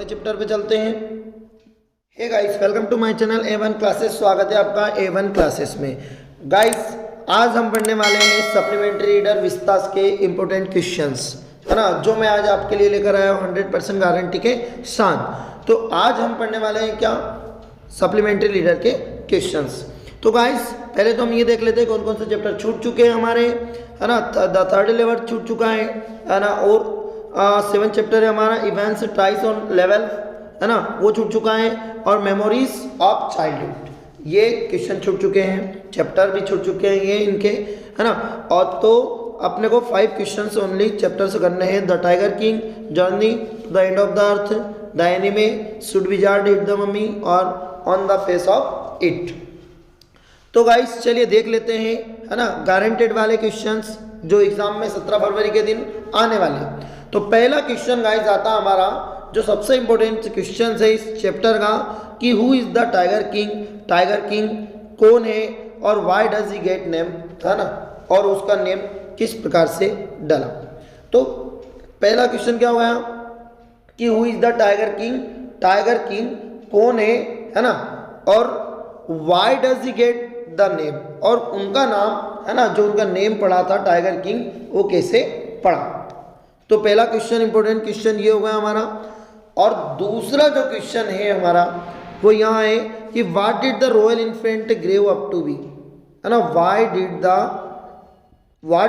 अगले चैप्टर पे चलते हैं। Hey guys, welcome to my channel A1 classes. स्वागत है आपका A1 क्लासेस में। गाइस, आज हम पढ़ने वाले हैं सप्लीमेंट्री रीडर विस्तास के इंपॉर्टेंट क्वेश्चंस, है ना, जो मैं आज आपके लिए लेकर आया हूँ 100% गारंटी के साथ। तो आज हम पढ़ने वाले हैं क्या, सप्लीमेंट्री रीडर के क्वेश्चंस। तो गाइस, पहले तो हम ये देख लेते हैं कौन कौन से चैप्टर छूट चुके हैं हमारे, है ना। द थर्ड लेवल छूट चुका है ना, और 7 चैप्टर है हमारा इवेंट्स ट्राइस ऑन लेवल, है ना, वो छूट चुका है। और मेमोरीज ऑफ चाइल्डहुड, ये क्वेश्चन छूट चुके हैं, चैप्टर भी छूट चुके हैं ये इनके, है ना। और तो अपने को 5 क्वेश्चंस ओनली चैप्टर से करने हैं। The tiger king, journey to the end of the earth, the enemy, should wizard hit the mommy और on the face of it. तो गाइस चलिए देख लेते हैं, है ना, गारंटेड वाले क्वेश्चंस जो एग्जाम में 17 फरवरी के दिन आने वाले। तो पहला क्वेश्चन गाइस आता हमारा, जो सबसे इंपॉर्टेंट क्वेश्चन है इस चैप्टर का, कि who is the tiger king, tiger king कौन है और why does he gate name, है ना, और उसका नेम किस प्रकार से डला। तो पहला क्वेश्चन क्या हुआ कि who is the tiger king, tiger king कौन है ना, और why does he get the name, और उनका नाम, है ना, जो उनका नेम पड़ा था टाइगर किंग, वो कैसे पड़ा। तो पहला क्वेश्चन इंपॉर्टेंट क्वेश्चन ये हो गया हमारा। और दूसरा जो क्वेश्चन है हमारा वो यहाँ है कि what did the royal infant grave up to be, है ना, what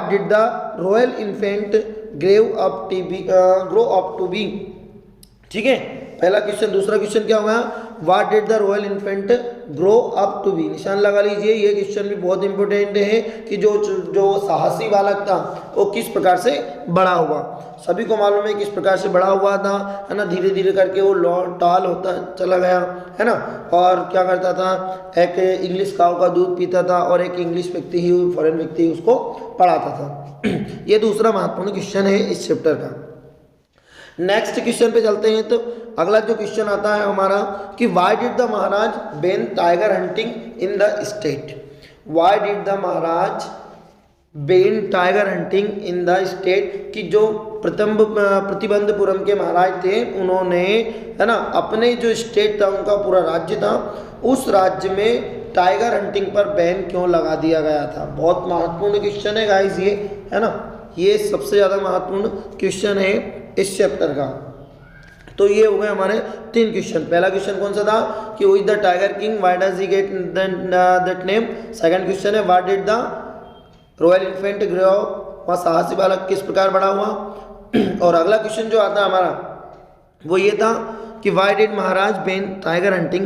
did the royal infant grow up to be. ठीक है, पहला क्वेश्चन। दूसरा क्वेश्चन क्या होगा, what did the royal infant grow up to be. निशान लगा लीजिए, ये क्वेश्चन भी बहुत इंपॉर्टेंट है कि जो साहसी बालक था वो किस प्रकार से बड़ा हुआ। सभी को मालूम है किस प्रकार से बड़ा हुआ था, है ना, धीरे धीरे करके वो टाल होता चला गया, है ना, और क्या करता था, एक इंग्लिश काऊ का दूध पीता था और एक इंग्लिश व्यक्ति ही, फॉरेन व्यक्ति उसको पढ़ाता था। ये दूसरा महत्वपूर्ण क्वेश्चन है इस चैप्टर का। नेक्स्ट क्वेश्चन पे चलते हैं। तो अगला जो क्वेश्चन आता है हमारा कि why did the Maharaj ban tiger hunting in the state, why did the Maharaj ban tiger hunting in the state, कि जो प्रतिबंधपुरम के महाराज थे उन्होंने, है ना, अपने जो स्टेट था, उनका पूरा राज्य था, उस राज्य में टाइगर हंटिंग पर बैन क्यों लगा दिया गया था। बहुत महत्वपूर्ण क्वेश्चन है गाइस ये, है ना, ये सबसे ज़्यादा महत्वपूर्ण क्वेश्चन है इस चैप्टर का। तो ये हो गए हमारे 3 क्वेश्चन। पहला क्वेश्चन कौन सा था कि who is the tiger king, why does he get that name. Second question है what did the royal infant grow up, वह साहसी बालक किस प्रकार बड़ा हुआ। और अगला क्वेश्चन जो आता है हमारा वो ये था कि why did Maharaj ban tiger hunting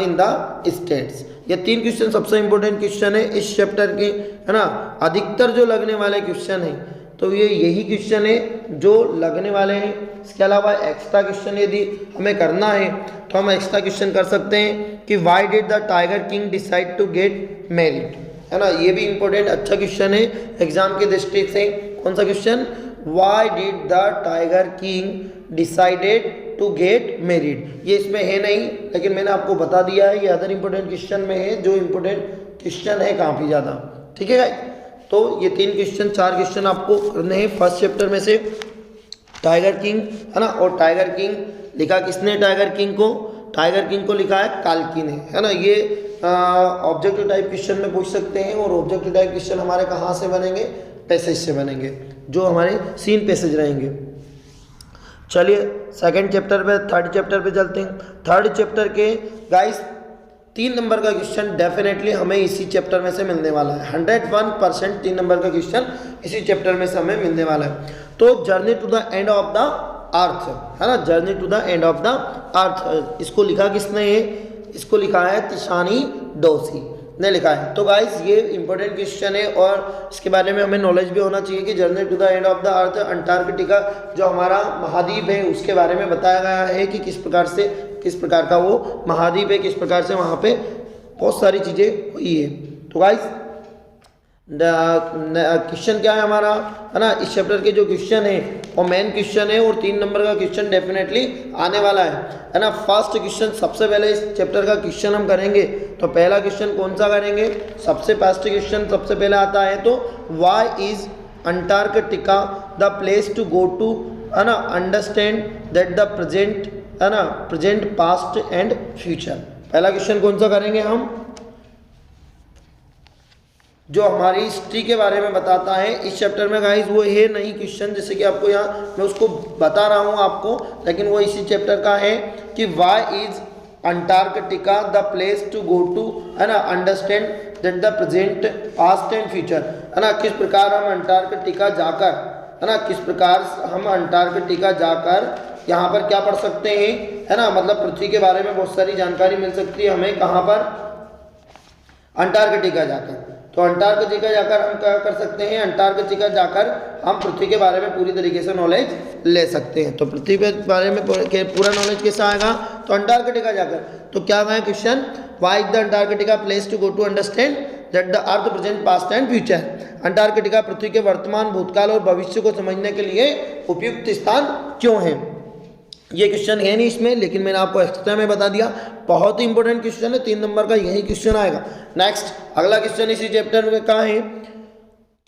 in the states. ये 3 क्वेश्चन सबसे इंपॉर्टेंट क्वेश्चन है इस चैप्टर के, है ना। अधिकतर जो लगने वाले क्वेश्चन है तो ये यही क्वेश्चन है जो लगने वाले हैं। इसके अलावा एक्स्ट्रा क्वेश्चन यदि हमें करना है तो हम एक्स्ट्रा क्वेश्चन कर सकते हैं कि why did the tiger king decide to get married, है ना, ये भी इंपॉर्टेंट अच्छा क्वेश्चन है एग्जाम की दृष्टि से। कौन सा question, why did the tiger king decided to get married. ये इसमें है नहीं, लेकिन मैंने आपको बता दिया है, ये अदर इंपॉर्टेंट क्वेश्चन में है, जो इंपॉर्टेंट क्वेश्चन है काफ़ी ज़्यादा। ठीक है गाइस, तो ये 3 क्वेश्चन 4 क्वेश्चन आपको करने हैं फर्स्ट चैप्टर में से। टाइगर किंग, है ना, और टाइगर किंग लिखा किसने, टाइगर किंग को, टाइगर किंग को लिखा है काल्की ने, है ना। ये ऑब्जेक्टिव टाइप क्वेश्चन में पूछ सकते हैं, और ऑब्जेक्टिव टाइप क्वेश्चन हमारे कहाँ से बनेंगे, पैसेज से बनेंगे, जो हमारे सीन पैसेज रहेंगे। चलिए सेकंड चैप्टर पे, थर्ड चैप्टर पे चलते हैं। थर्ड चैप्टर के गाइस 3 नंबर का क्वेश्चन डेफिनेटली हमें इसी चैप्टर में से मिलने वाला है। 101% 3 नंबर का क्वेश्चन इसी चैप्टर में से हमें मिलने वाला है। तो journey to the end of the earth, है ना, journey to the end of the earth, इसको लिखा किसने है, इसको लिखा है तिशानी डोसी ने लिखा है। तो गाइस ये इंपॉर्टेंट क्वेश्चन है, और इसके बारे में हमें नॉलेज भी होना चाहिए कि journey to the end of the earth, Antarctica जो हमारा महाद्वीप है उसके बारे में बताया गया है कि किस प्रकार का वो महाद्वीप है, किस प्रकार से वहाँ पे बहुत सारी चीज़ें हुई है। तो गाइस क्वेश्चन क्या है हमारा, है ना, इस चैप्टर के जो क्वेश्चन है वो मेन क्वेश्चन है, और 3 नंबर का क्वेश्चन डेफिनेटली आने वाला है ना। फर्स्ट क्वेश्चन सबसे पहले इस चैप्टर का क्वेश्चन हम करेंगे, तो पहला क्वेश्चन कौन सा करेंगे, सबसे फर्स्ट क्वेश्चन सबसे पहले आता है तो why is Antarctica the place to go to, है ना, अंडरस्टैंड दैट द प्रेजेंट है ना, प्रेजेंट, पास्ट एंड फ्यूचर। पहला क्वेश्चन कौन सा करेंगे हम, जो हमारी हिस्ट्री के बारे में बताता है इस चैप्टर में गाइस। वो है नई क्वेश्चन, जैसे कि आपको यहाँ मैं उसको बता रहा हूँ आपको, लेकिन वो इसी चैप्टर का है कि why is Antarctica the place to go to, है ना, understand that the present, past and future, है ना, किस प्रकार हम अंटार्कटिका जाकर, है ना, किस प्रकार हम अंटार्कटिका जाकर यहाँ पर क्या पढ़ सकते हैं, है ना, मतलब पृथ्वी के बारे में बहुत सारी जानकारी मिल सकती है हमें कहाँ पर, अंटार्कटिका जाकर। तो अंटार्कटिका जाकर हम क्या कर सकते हैं, अंटार्कटिका जाकर हम पृथ्वी के बारे में पूरी तरीके से नॉलेज ले सकते हैं। तो पृथ्वी के बारे में पूरा नॉलेज कैसे आएगा, तो अंटार्कटिका जाकर। तो क्या है question, why is the Antarctica place to go to understand that the earth present, past and future. Antarctica पृथ्वी के वर्तमान, भूतकाल और भविष्य को समझने के लिए उपयुक्त स्थान क्यों है। ये क्वेश्चन है नहीं इसमें, लेकिन मैंने आपको एक्स्ट्रा में बता दिया, बहुत ही इंपॉर्टेंट क्वेश्चन है, 3 नंबर का यही क्वेश्चन आएगा। नेक्स्ट अगला क्वेश्चन इसी चैप्टर में का है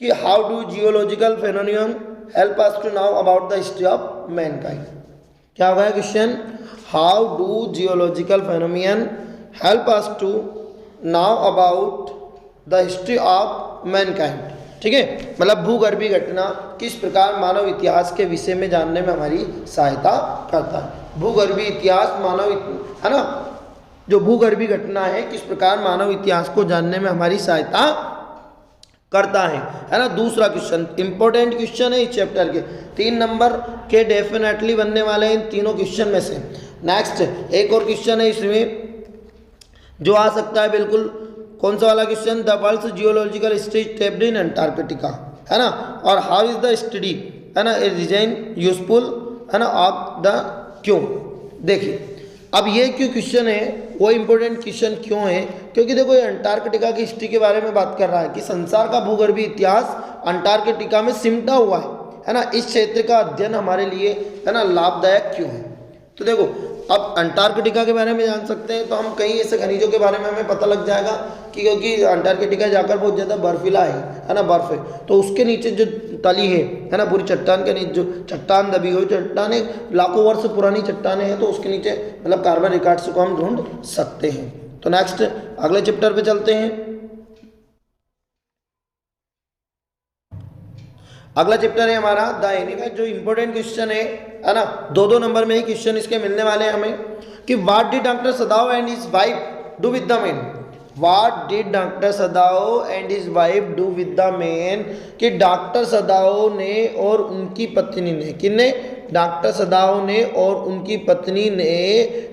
कि how do geological phenomenon help us to know about the history of mankind. क्या होगा question, how do geological phenomenon help us to know about the history of mankind. ठीक है, मतलब भूगर्भीय घटना किस प्रकार मानव इतिहास के विषय में जानने में हमारी सहायता करता है। भूगर्भीय इतिहास मानव, है ना, जो भूगर्भीय घटना है किस प्रकार मानव इतिहास को जानने में हमारी सहायता करता है ना। दूसरा क्वेश्चन इंपॉर्टेंट क्वेश्चन है इस चैप्टर के, 3 नंबर के डेफिनेटली बनने वाले हैं इन तीनों क्वेश्चन में से। नेक्स्ट एक और क्वेश्चन है इसमें जो आ सकता है बिल्कुल, कौन सा वाला question, the world's geological history tapped in Antarctica, है ना, और हाउ इज द स्टडी, है ना, ए डिजाइन यूजफुल, है ना, ऑफ द क्यों। देखिए अब ये क्यों क्वेश्चन है, वो इंपॉर्टेंट क्वेश्चन क्यों है, क्योंकि देखो ये अंटार्कटिका की हिस्ट्री के बारे में बात कर रहा है कि संसार का भूगर्भीय इतिहास अंटार्कटिका में सिमटा हुआ है ना। इस क्षेत्र का अध्ययन हमारे लिए, है ना, लाभदायक क्यों है। तो देखो अब अंटार्कटिका के बारे में जान सकते हैं, तो हम कई ऐसे खनिजों के बारे में हमें पता लग जाएगा कि क्योंकि अंटार्कटिका जाकर बहुत ज़्यादा बर्फीला है ना, बर्फ है, तो उसके नीचे जो तली है ना, पूरी चट्टान के नीचे जो चट्टान दबी हुई चट्टानें, लाखों वर्ष पुरानी चट्टानें हैं, तो उसके नीचे मतलब कार्बन रिकॉर्ड्स को हम ढूंढ सकते हैं। तो नेक्स्ट अगले चैप्टर पे चलते हैं। अगला चैप्टर है हमारा द एनिमल, जो इंपॉर्टेंट क्वेश्चन है ना, 2-2 नंबर में ही क्वेश्चन इसके मिलने वाले हैं हमें कि what did doctor Sadao and his wife do with the man. What did doctor Sadao and his wife do with the man, कि डॉक्टर सदाओ ने और उनकी पत्नी ने, किन्ने, डॉक्टर सदाओ ने और उनकी पत्नी ने,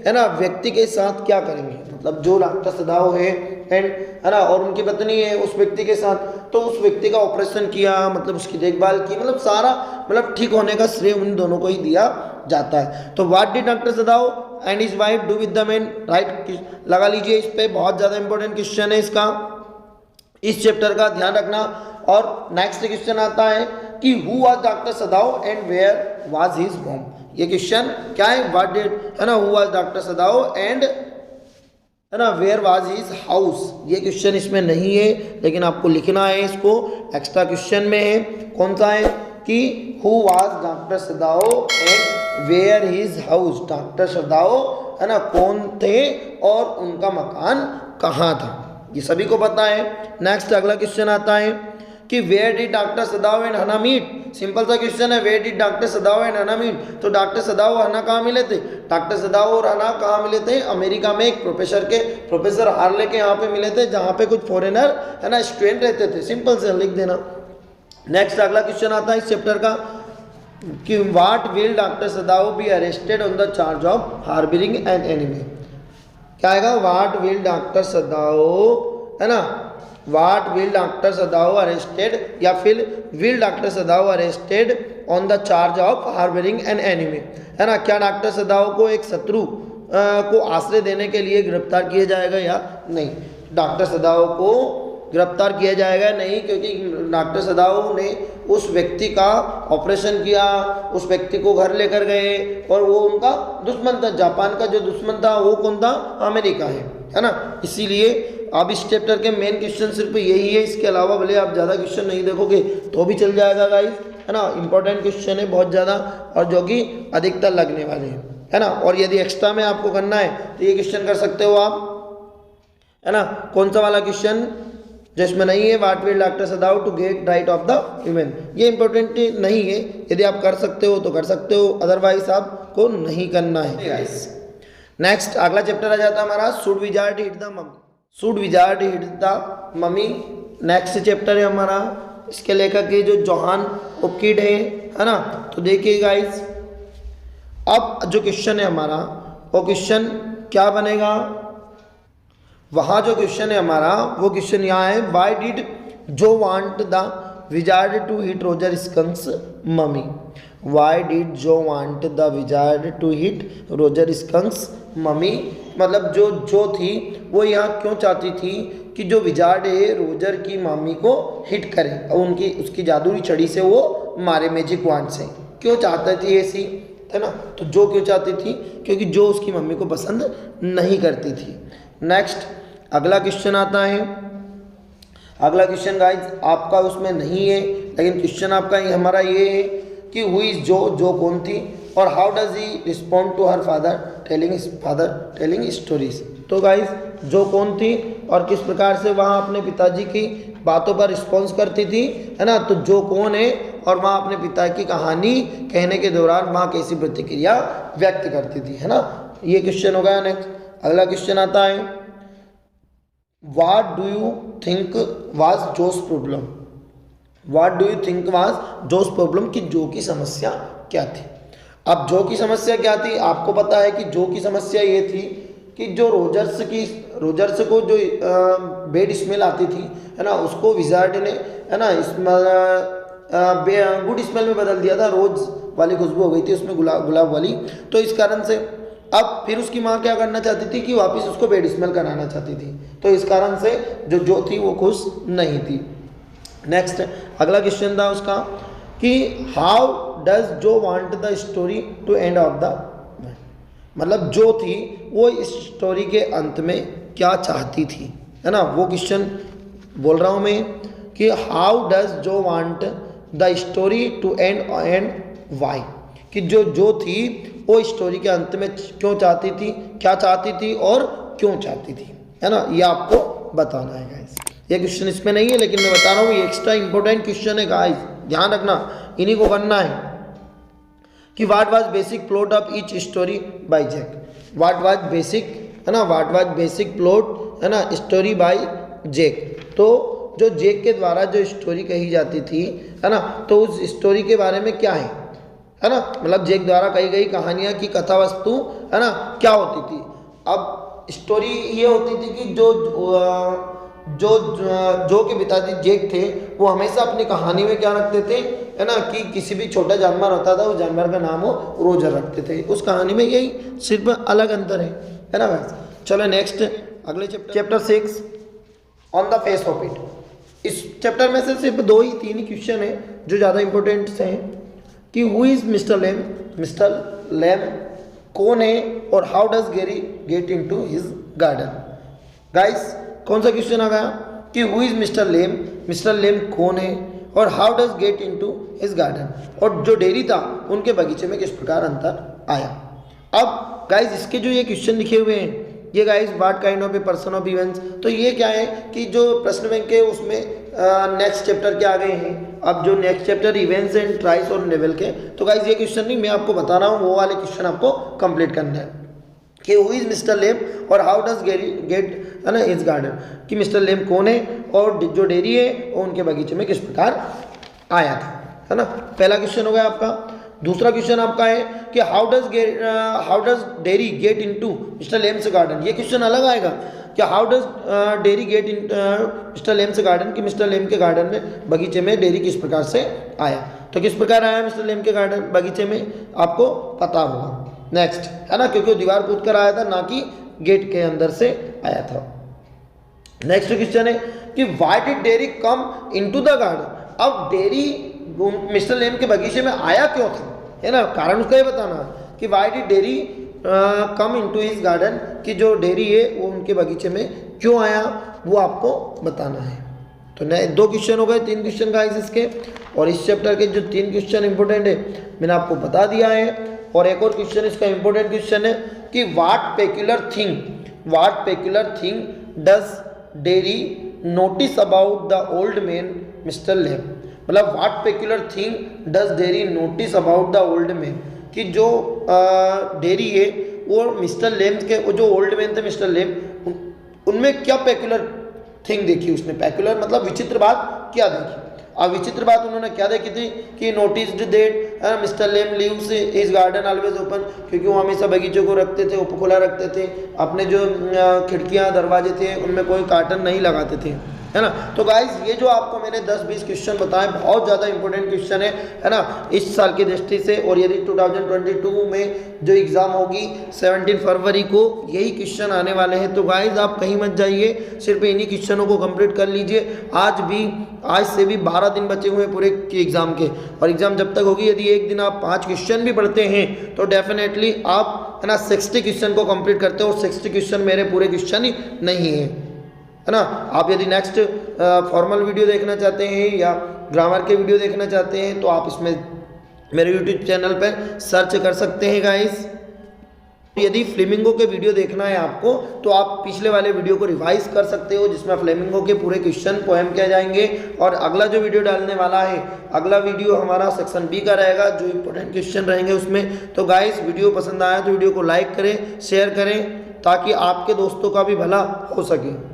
है ना, व्यक्ति के साथ क्या करेंगे। मतलब जो डॉक्टर सदाओ है एंड, है ना, और उनकी पत्नी है उस व्यक्ति के साथ, तो उस व्यक्ति का ऑपरेशन किया, मतलब उसकी देखभाल की, मतलब सारा मतलब ठीक होने का श्रेय उन दोनों को ही दिया जाता है। तो what did doctor Sadao and his wife do with the man, right, लगा लीजिए इस पे, बहुत ज़्यादा इंपॉर्टेंट क्वेश्चन है इसका, इस चैप्टर का ध्यान रखना। और नेक्स्ट क्वेश्चन आता है कि who was doctor Sadao and where was his home. ये क्वेश्चन क्या है, व्हाट डिड, है ना, who was doctor Sadao and, है ना, वेयर वाज हिज हाउस। ये क्वेश्चन इसमें नहीं है, लेकिन आपको लिखना है इसको, एक्स्ट्रा क्वेश्चन में है। कौन सा है कि who was doctor Sadao and where his house. Doctor Sadao, है ना, कौन थे और उनका मकान कहाँ था, ये सभी को पता है। नेक्स्ट अगला क्वेश्चन आता है कि where did doctor Sadao and Hana meet. Simple सा क्वेश्चन है, where did doctor Sadao and Hana meet. तो डॉक्टर सदाओ और हना कहाँ मिले थे, डॉक्टर सदाओ और हना कहाँ मिले थे, अमेरिका में एक प्रोफेसर हार्ले के यहाँ पे मिले थे, जहाँ पे कुछ फॉरेनर, है ना, स्टूडेंट रहते थे। सिंपल से लिख देना। नेक्स्ट अगला क्वेश्चन आता है इस चैप्टर का कि what will doctor Sadao be arrested on the charge of harbouring an enemy. क्या आएगा, व्हाट विल डॉक्टर सदाओ, है ना, what will doctor Sadao arrested, या फिर will doctor Sadao arrested on the charge of harbouring an enemy, है ना। क्या doctor सदाओ को एक शत्रु को आश्रय देने के लिए गिरफ्तार किया जाएगा या नहीं। डॉक्टर सदाओ को गिरफ्तार किया जाएगा नहीं, क्योंकि डॉक्टर सदाओ ने उस व्यक्ति का ऑपरेशन किया, उस व्यक्ति को घर लेकर गए, और वो उनका दुश्मन था। जापान का जो दुश्मन था वो कौन था, अमेरिका है ना। इसीलिए अब इस चैप्टर के मेन क्वेश्चन सिर्फ यही है, इसके अलावा भले आप ज़्यादा क्वेश्चन नहीं देखोगे तो भी चल जाएगा गाइस, है ना। इंपॉर्टेंट क्वेश्चन है बहुत ज़्यादा, और जो कि अधिकतर लगने वाले हैं, है ना। और यदि एक्स्ट्रा में आपको करना है तो ये क्वेश्चन कर सकते हो आप, है ना। कौन सा वाला क्वेश्चन जिसमें नहीं है, what will doctor Sadao to get rid of the human, ये इंपॉर्टेंट नहीं है। यदि आप कर सकते हो तो कर सकते हो, अदरवाइज आपको नहीं करना है गाइस। नेक्स्ट अगला चैप्टर आ जाता है हमारा should wizard hit the mummy, should wizard hit the mummy. Next chapter है हमारा, इसके लेखक है जो जोहान ओपकिड है ना। तो देखिए गाइस, अब जो क्वेश्चन है हमारा वो क्वेश्चन क्या बनेगा, वहाँ जो क्वेश्चन है हमारा वो क्वेश्चन यहाँ है, why did Jo want the wizard to hit Roger skunk's mommy, why did Jo want the wizard to hit Roger skunk's mommy. मतलब जो थी वो यहाँ क्यों चाहती थी कि जो विजार्ड है रोजर की मामी को हिट करे और उसकी जादुई छड़ी से वो मारे, मैजिक वांड से। क्यों चाहती थी ऐसी, है ना। तो जो क्यों चाहती थी, क्योंकि जो उसकी मम्मी को पसंद नहीं करती थी। नेक्स्ट अगला क्वेश्चन आता है, अगला क्वेश्चन गाइस आपका उसमें नहीं है, लेकिन क्वेश्चन आपका हमारा ये है कि हु इज जो कौन थी, और how does he respond to her father telling stories. तो गाइस जो कौन थी और किस प्रकार से वहाँ अपने पिताजी की बातों पर रिस्पॉन्स करती थी, है ना। तो जो कौन है और वहाँ अपने पिता की कहानी कहने के दौरान वहाँ कैसी प्रतिक्रिया व्यक्त करती थी, है ना। ये क्वेश्चन हो गया। नेक्स्ट अगला क्वेश्चन आता है, what do you think was Jo's problem, what do you think was Jo's problem, कि जो की समस्या क्या थी। अब जो की समस्या क्या थी, आपको पता है कि जो की समस्या ये थी कि जो रोजर्स को जो बैड स्मेल आती थी, है ना, उसको विजार्ड ने, है ना, गुड स्मेल में बदल दिया था। रोज वाली खुशबू हो गई थी उसमें, गुलाब वाली। तो इस कारण से अब फिर उसकी माँ क्या करना चाहती थी कि वापस उसको बैड स्मेल कराना चाहती थी। तो इस कारण से जो थी वो खुश नहीं थी। नेक्स्ट अगला क्वेश्चन था उसका कि how does Jo want the story to end of the, मतलब जो थी वो इस स्टोरी के अंत में क्या चाहती थी, है ना। वो क्वेश्चन बोल रहा हूँ मैं कि how does Jo want the story to end why, कि जो थी वो स्टोरी के अंत में क्यों चाहती थी, क्या चाहती थी और क्यों चाहती थी, है ना। ये आपको बताना है गाइस। ये क्वेश्चन इसमें नहीं है, लेकिन मैं बता रहा हूँ ये एक्स्ट्रा इंपॉर्टेंट क्वेश्चन है गाइस, ध्यान रखना, इन्हीं को करना है। कि what was basic plot of each story by Jack, what was basic, है ना, व्हाट वाज बेसिक प्लॉट, है ना, स्टोरी बाय जैक। तो जो जैक के द्वारा जो स्टोरी कही जाती थी, है ना, तो उस स्टोरी के बारे में क्या है ना, मतलब जैक द्वारा कही गई कहानियाँ की कथा वस्तु, है ना, क्या होती थी। अब स्टोरी ये होती थी कि जो के पिताजी जैक थे वो हमेशा अपनी कहानी में क्या रखते थे, है ना, कि किसी भी छोटा जानवर होता था उस जानवर का नाम वो रोजर रखते थे। उस कहानी में यही सिर्फ अलग अंतर है ना भाई। चलो नेक्स्ट अगले chapter 6 on the face of it. इस चैप्टर में से सिर्फ 2 ही 3 ही क्वेश्चन है जो ज़्यादा इंपॉर्टेंट हैं कि who is Mr Lamb, Mr Lamb कौन है और how does Derry get into his garden. Guys कौन सा क्वेश्चन आ गया कि हु इज़ मिस्टर लेम कौन है और how does get into his garden, और जो डेरी था उनके बगीचे में किस प्रकार अंतर आया। अब गाइस इसके जो ये क्वेश्चन लिखे हुए हैं ये guys what kind of a person of events, तो ये क्या है कि जो प्रश्न बैंक है उसमें नेक्स्ट चैप्टर के आ गए हैं। अब जो नेक्स्ट चैप्टर इवेंट्स एंड ट्राइस और नेवल के, तो गाइस ये क्वेश्चन नहीं, मैं आपको बता रहा हूँ वो वाले क्वेश्चन आपको कंप्लीट करना है कि हु इज़ मिस्टर लेम और हाउ डज गेट, है ना, हिज गार्डन, कि मिस्टर लेम कौन है और जो डेरी है वो उनके बगीचे में किस प्रकार आया था, है ना। पहला क्वेश्चन हो गया आपका। दूसरा क्वेश्चन आपका है कि how does dairy get into mister limbs garden. ये क्वेश्चन अलग आएगा कि how does dairy get in mister limbs garden, कि मिस्टर लेम के गार्डन में बगीचे में डेरी किस प्रकार से आया। तो किस प्रकार आया मिस्टर लेम के गार्डन बगीचे में आपको पता होगा। नेक्स्ट, है ना, क्योंकि वो दीवार कूद कर आया था, ना कि गेट के अंदर से आया था। नेक्स्ट क्वेश्चन है कि why did dairy come into the garden. अब डेरी मिस्टर लेम के बगीचे में आया क्यों था, है ना, कारण उसका ये बताना है कि why did dairy come into his garden, कि जो डेरी है वो उनके बगीचे में क्यों आया वो आपको बताना है। तो नए 2 क्वेश्चन हो गए, 3 क्वेश्चन गाइस इसके, और इस चैप्टर के जो 3 क्वेश्चन इंपॉर्टेंट है मैंने आपको बता दिया है। और एक और क्वेश्चन इसका इंपॉर्टेंट क्वेश्चन है कि what peculiar thing does Derry notice about the old man Mr Lamb. मतलब what peculiar thing does Derry notice about the old man, कि जो डेरी है वो मिस्टर लेम के, वो जो ओल्ड मैन थे मिस्टर लेम, उनमें क्या पेक्यूलर थिंग देखी उसने। पेक्यूलर मतलब विचित्र बात क्या देखी। अब विचित्र बात उन्होंने क्या देखी थी कि noticed that mister lame leaves his garden always open, क्योंकि वो हमेशा बगीचों को रखते थे, खुला रखते थे, अपने जो खिड़कियां दरवाजे थे उनमें कोई कर्टन नहीं लगाते थे, है ना। तो गाइस ये जो आपको मैंने 10-20 क्वेश्चन बताए बहुत ज़्यादा इंपॉर्टेंट क्वेश्चन है ना, इस साल की दृष्टि से। और यदि 2022 में जो एग्ज़ाम होगी 17 फरवरी को यही क्वेश्चन आने वाले हैं, तो गाइस आप कहीं मत जाइए, सिर्फ इन्हीं क्वेश्चनों को कंप्लीट कर लीजिए। आज से भी 12 दिन बचे हुए हैं पूरे एग्ज़ाम के, और एग्ज़ाम जब तक होगी, यदि एक दिन आप 5 क्वेश्चन भी पढ़ते हैं तो डेफिनेटली आप, है ना, 60 क्वेश्चन को कंप्लीट करते हो। और 60 क्वेश्चन मेरे पूरे क्वेश्चन ही नहीं है ना। आप यदि नेक्स्ट फॉर्मल वीडियो देखना चाहते हैं या ग्रामर के वीडियो देखना चाहते हैं तो आप इसमें मेरे यूट्यूब चैनल पर सर्च कर सकते हैं गाइस। यदि फ्लेमिंगो के वीडियो देखना है आपको तो आप पिछले वाले वीडियो को रिवाइज कर सकते हो, जिसमें फ्लेमिंगो के पूरे क्वेश्चन पोएम किए जाएंगे। और अगला जो वीडियो डालने वाला है, अगला वीडियो हमारा सेक्शन बी का रहेगा, जो इंपॉर्टेंट क्वेश्चन रहेंगे उसमें। तो गाइस वीडियो पसंद आया तो वीडियो को लाइक करें, शेयर करें, ताकि आपके दोस्तों का भी भला हो सके।